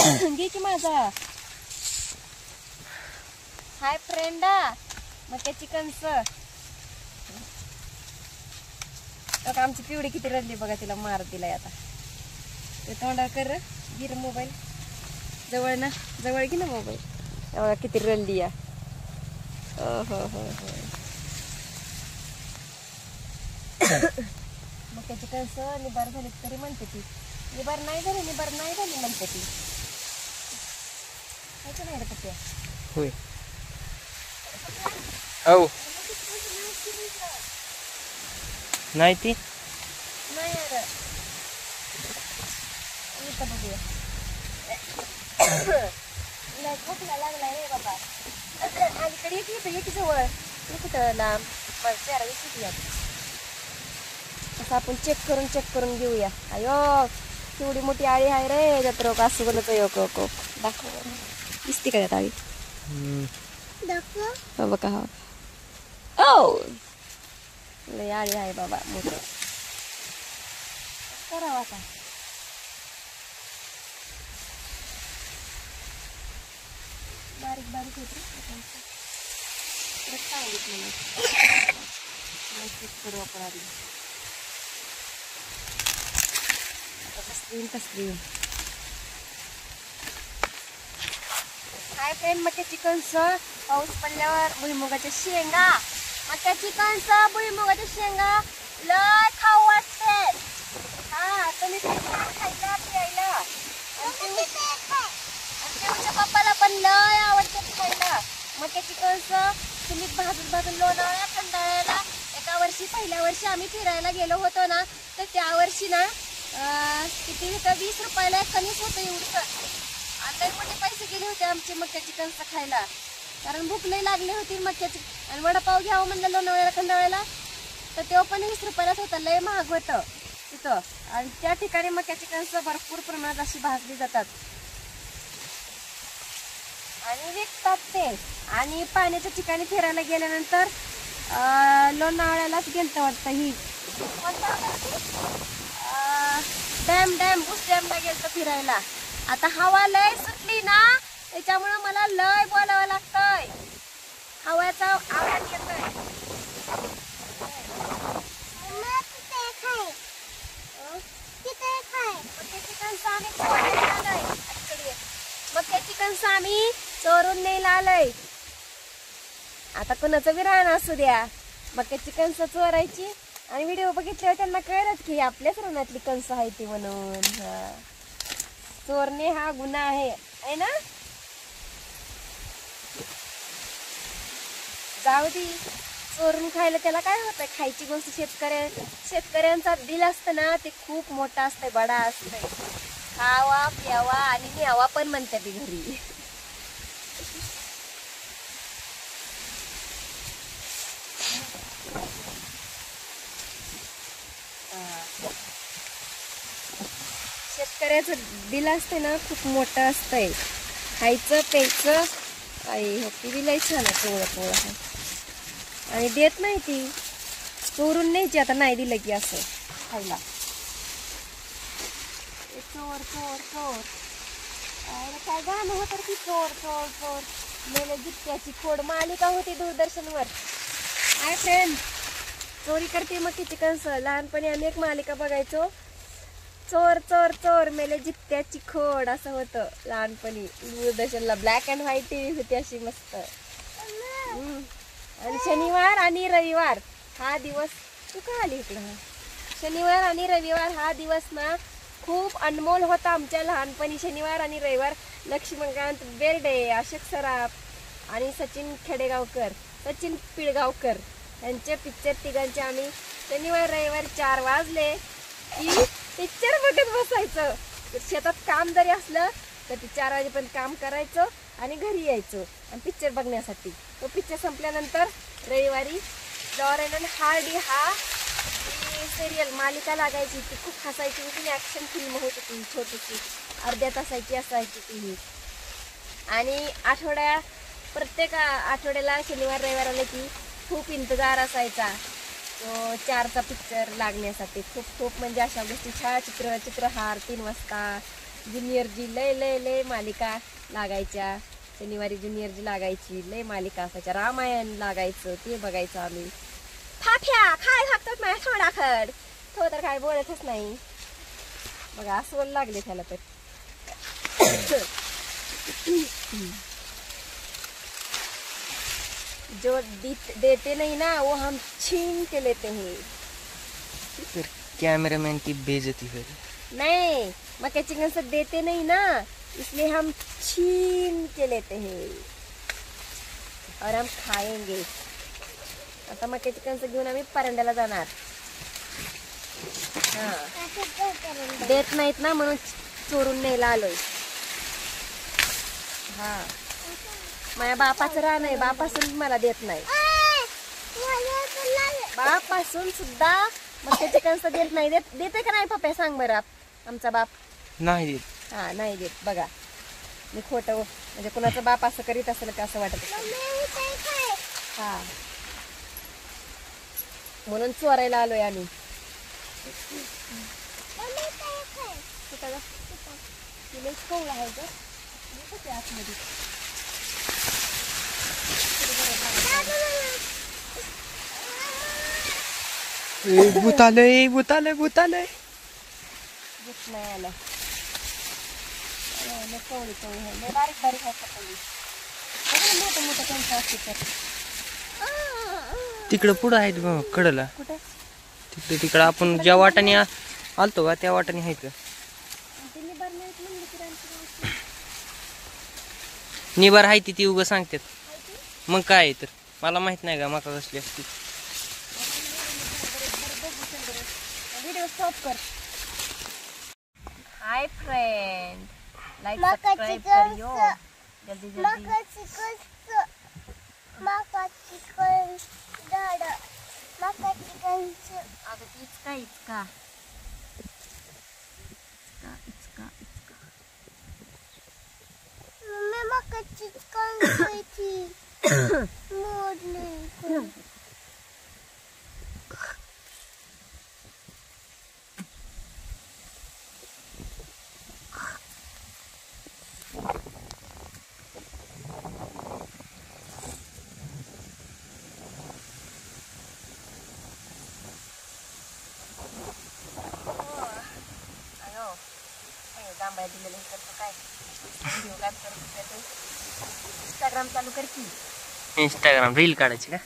घे की माझा. हाय फ्रेंडा, मक्याची कणस. बघा आमची पिवडी किती रडली बघा, तिला मार दिलाय आता. ते तोंडा कर गिर मोबाईल जवळ ना, जवळ घे ना मोबाईल. बघा किती रडली या. हो हो हो. मक्याची कणस निबार झाली तरी म्हणते ती, निबार नाही झाली म्हणते ती. नाही रे पप्प्या. होय. औ नाही ती नाही अरे इथं बघूया. खोकला लागलाय रे बाबा. अलीकडे एक जवळ कुठं लांब चेहरा विसरूया. असं आपण चेक करून घेऊया. अयो केवढी मोठी आळी आहे रे जत्रोक. असं बोलत योक दाखव दिसती का त्यात आळी. हो बघा हा. ओ लय आळी आहे बाबा मोठ. करावं आता. बारीक बारीक होत सांगितलं करू आपण आधी. कसली हाय फ्रेंड, मक्याची कणस पाऊस पडल्यावर भुईमुगाच्या शेंगा. मक्याची कणस भुईमुगाच्या शेंगा लय खाऊ वाटते. हा तुम्ही खायला प्यायला. आमच्या पप्पाला पण लय आवडते खायला मक्याची कणस. तुम्ही भाजून लोणावळ्या खंडाळ्याला एका वर्षी पहिल्या वर्षी आम्ही फिरायला गेलो होतो ना, तर त्या वर्षी ना किती होतं 20 रुपयाला कणीस होतं एवढं. आणि मोठे पैसे गेले होते आमचे मक्याची कणस खायला, कारण भूक लई लागली होती मक्याची. आणि वडापाव घ्यावं म्हणलं लोणावळ्याला खंडाळ्याला तर तेव्हा पण 20 रुपयालाच होतं. लय महाग होतं तिथं. आणि त्या ठिकाणी मक्याची कणस भरपूर प्रमाणात अशी भाजली जातात आणि विकतात ते. आणि पाण्याच्या ठिकाणी फिरायला गेल्यानंतर लोणावळ्यालाच गेलतं वाटतं. ही डॅम बुस डॅमला गेलतं फिरायला. आता हवा लय सुटली ना, त्याच्यामुळे मला लय बोलावं लागतंय. हवाचा आवाज येतोय. मक्याची कणस आम्ही चोरून न्यायला आलोय. आता कोणाचं बी राहणं असू द्या, मक्याची कणस चोरायची. आणि व्हिडिओ बघितल्यावर त्यांना कळलंच की आपल्याच रानातली कणस आहे ती म्हणून. चोरणे हा गुन्हा आहे ना. जाऊ दे, चोरून खायला त्याला काय होतं. खायची गोष्ट शेतकऱ्यांचा दिल असतं ना, ते खूप मोठा असतंय, बडा असतंय. खावा प्यावा आणि न्यावा पण म्हणते ती घरी. शेतकऱ्याचं दिल असते ना, खूप मोठं असतंय. खायचं प्यायचं. आई हो ती लई छान आहे पोळं. आणि देत नाही ती, चोरून न्यायची. आता नाही दिलं की असं खायला. चोर चोर चोर काय गाणं होतं की, चोर चोर चोर मेले जित्याची खोड. मालिका होती दूरदर्शनवर. हाय फ्रेंड, चोरी करते मक्याची कणस. लहानपणी आम्ही एक मालिका बघायचो, चोर चोर चोर मेले जित्याची खोड. असं होतं लहानपणी दूरदर्शनला. ब्लॅक अँड व्हाईट टीव्ही होती अशी मस्त. आणि शनिवार आणि रविवार हा दिवस, तू का आली इकडं. शनिवार आणि रविवार हा दिवस ना खूप अनमोल होता आमच्या लहानपणी. शनिवार आणि रविवार लक्ष्मीकांत बेर्डे, अशोक सराफ आणि सचिन पिळगावकर यांचे पिक्चर तिघांचे आम्ही शनिवार रविवार 4 वाजले की पिक्चर बघत बसायचं. शेतात काम जरी असलं तर ते 4 वाजेपर्यंत काम करायचं आणि घरी यायचं आणि पिक्चर बघण्यासाठी. तो पिक्चर संपल्यानंतर रविवारी लॉरेन अँड हार्डी हा सिरियल मालिका लागायची. ती खूप हसायची होती. ॲक्शन फिल्म होती ती, छोटीशी अर्ध्या तासाची असायची ती. आणि प्रत्येक आठवड्याला शनिवार रविवार आले की खूप इंतजार असायचा तो 4चा पिक्चर लागण्यासाठी. खूप म्हणजे अशा गोष्टी. चित्रहार 3 वाजता, ज्युनियरची लय लय लय मालिका लागायच्या. शनिवारी ज्युनियरची लागायची, लय मालिका असायच्या. रामायण लागायचं, ते बघायचं आम्ही. फाफ्या काय लागतात माझ्या थोडाखड, तो तर काय बोलतच नाही बघा. अस्वल लागले त्याला तर. जो देते नहीं ना वो हम छीन के लेते हैं. फिर कैमरामैन की बेइज्जती हो. नहीं, मक्के चिकन से देते नहीं ना, इसलिए हम छीन के लेते हैं और हम खाएंगे. आता मक्के चिकन से घेऊन आम्ही परंड्याला जाणार. देत नाहीत ना म्हणून चोरून न्यायला आलोय. हा, माझ्या बापाचं रान आहे, बापासून मला देत नाही. बापासून सुद्धा मक्के चिकन देत नाही. देते का नाही पप्पा सांग बरं. आमचा बाप नाही देत. हा नाही देत. बघा मी खोटं म्हणजे कुणाचा बाप असं करीत असेल का असं वाटत. हा, म्हणून चोरायला आलोय आम्ही. भूत आलंय, भूत आलंय, भूत आलंय. नाही आलं. कवळी कवळी आहे, लय बारीक बारीक आहे कवळी. मोठं मोठं त्यांचं असते तर. तिकडं पुढं आहेत बघ कडला. कुठे तिकडं आपण ज्या वाटाने आलतो का त्या वाटाने आहेत. निबार आहे ती उगं सांगतात. मग काय तर मला माहित नाही का मका कसली असते. व्हिडिओ स्टॉप कर. हाय फ्रेंड, लाइक सब्सक्राइब करियो जल्दी जल्दी. अगं इचका इचका इचका इचका. जांभळ्या दिलेलं करतो काय. व्हिडिओ काय करतो इंस्टाग्राम चालू कर की. इंस्टाग्राम रील काढायची का.